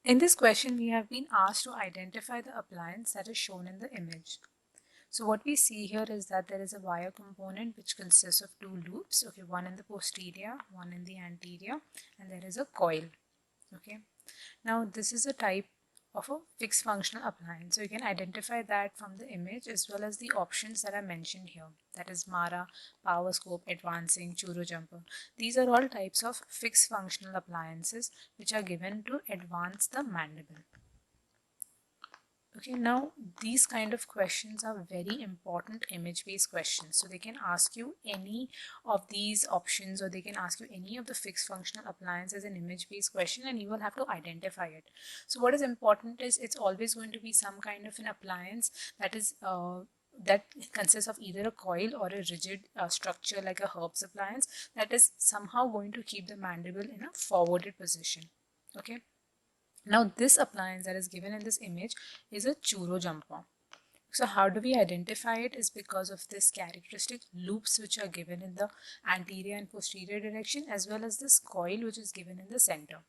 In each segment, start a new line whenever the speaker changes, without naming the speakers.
In this question, we have been asked to identify the appliance that is shown in the image. So what we see here is that there is a wire component which consists of two loops, okay, one in the posterior, one in the anterior, and there is a coil, okay. Now this is a type of a fixed functional appliance. So you can identify that from the image as well as the options that are mentioned here. That is Mara, Power Scope, Advancing, Churo Jumper. These are all types of fixed functional appliances which are given to advance the mandible. Okay, now these kind of questions are very important image-based questions. So they can ask you any of these options, or they can ask you any of the fixed functional appliance as an image-based question, and you will have to identify it. So what is important is it's always going to be some kind of an appliance that is that consists of either a coil or a rigid structure like a Herbst appliance that is somehow going to keep the mandible in a forwarded position. Okay. Now this appliance that is given in this image is a churo jumper. So how do we identify it is because of this characteristic loops which are given in the anterior and posterior direction, as well as this coil which is given in the center.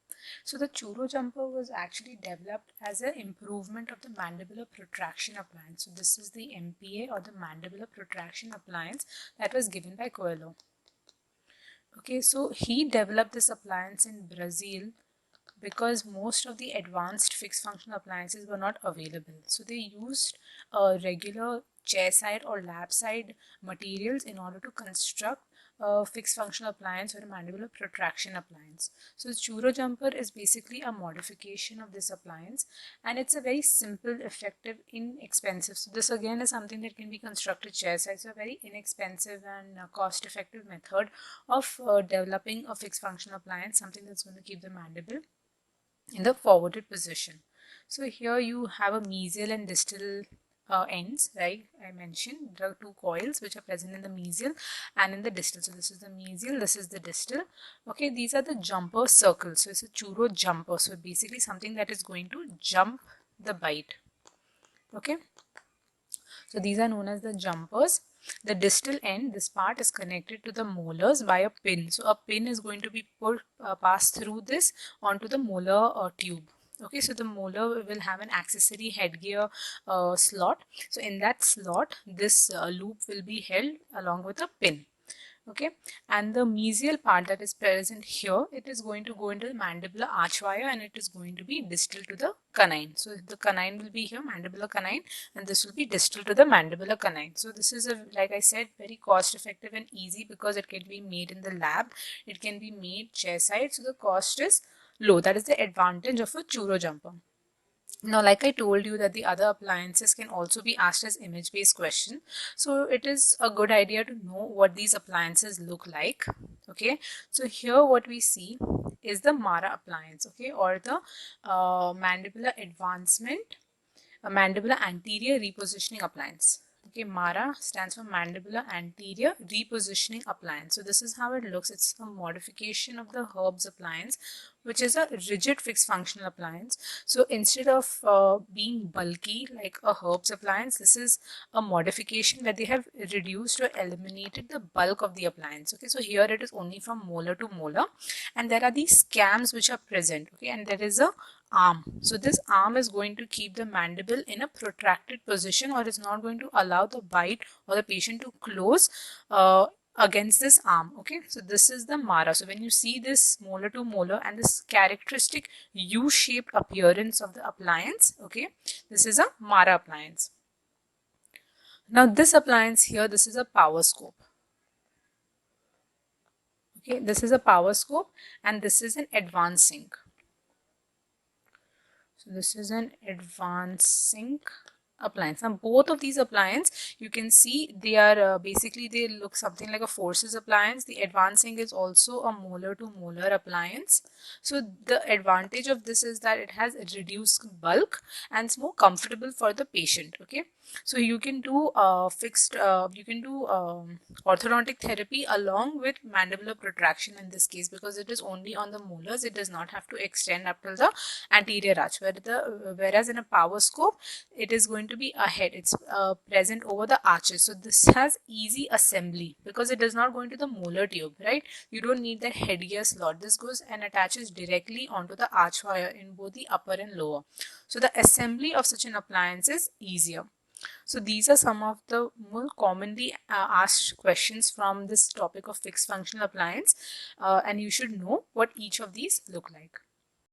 So the churo jumper was actually developed as an improvement of the mandibular protraction appliance. So this is the MPA, or the mandibular protraction appliance, that was given by Coelho. Okay, so he developed this appliance in Brazil because most of the advanced fixed functional appliances were not available. So they used regular chairside or lap side materials in order to construct a fixed functional appliance or a mandibular protraction appliance. So the Churo jumper is basically a modification of this appliance, and it's a very simple, effective, inexpensive. So this again is something that can be constructed chairside. So a very inexpensive and cost-effective method of developing a fixed functional appliance, something that's going to keep the mandible in the forwarded position. So here you have a mesial and distal ends, right? I mentioned there are two coils which are present in the mesial and in the distal. So this is the mesial, this is the distal. Okay, these are the jumper circles. So it's a churo jumper. So basically something that is going to jump the bite. Okay, so these are known as the jumpers. The distal end, this part is connected to the molars by a pin. So a pin is going to be passed through this onto the molar tube. Okay, so the molar will have an accessory headgear slot. So in that slot, this loop will be held along with a pin. Okay, and the mesial part that is present here, it is going to go into the mandibular arch wire, and it is going to be distal to the canine. So the canine will be here, mandibular canine, and this will be distal to the mandibular canine. So this is, a, like I said, very cost effective and easy because it can be made in the lab, it can be made chairside, so the cost is low. That is the advantage of a churo jumper. Now, like I told you that the other appliances can also be asked as image-based question. So it is a good idea to know what these appliances look like. Okay, so here what we see is the Mara appliance, okay, or the mandibular advancement, a mandibular anterior repositioning appliance. Okay, MARA stands for mandibular anterior repositioning appliance. So this is how it looks. It's a modification of the Herbst appliance, which is a rigid fixed functional appliance. So instead of being bulky like a Herbst appliance, this is a modification where they have reduced or eliminated the bulk of the appliance. Okay, so here it is only from molar to molar, and there are these cams which are present. Okay, and there is a arm. So this arm is going to keep the mandible in a protracted position, or is not going to allow the bite or the patient to close against this arm. Okay, so this is the Mara. So when you see this molar to molar and this characteristic U-shaped appearance of the appliance, okay, this is a Mara appliance. Now this appliance here, this is a power scope. Okay, this is a power scope, and this is an advancing. So this is an advancing appliance. Now both of these appliance, you can see they are basically they look something like a forces appliance. The advancing is also a molar to molar appliance. So the advantage of this is that it has a reduced bulk and it's more comfortable for the patient. Okay, So you can do orthodontic therapy along with mandibular protraction in this case, because it is only on the molars. It does not have to extend up till the anterior arch. Whereas in a power scope, it is going to be ahead. It's present over the arches. So this has easy assembly because it does not go into the molar tube, right? You don't need that headgear slot. This goes and attaches directly onto the arch wire in both the upper and lower. So the assembly of such an appliance is easier. So these are some of the more commonly asked questions from this topic of fixed functional appliance, and you should know what each of these look like.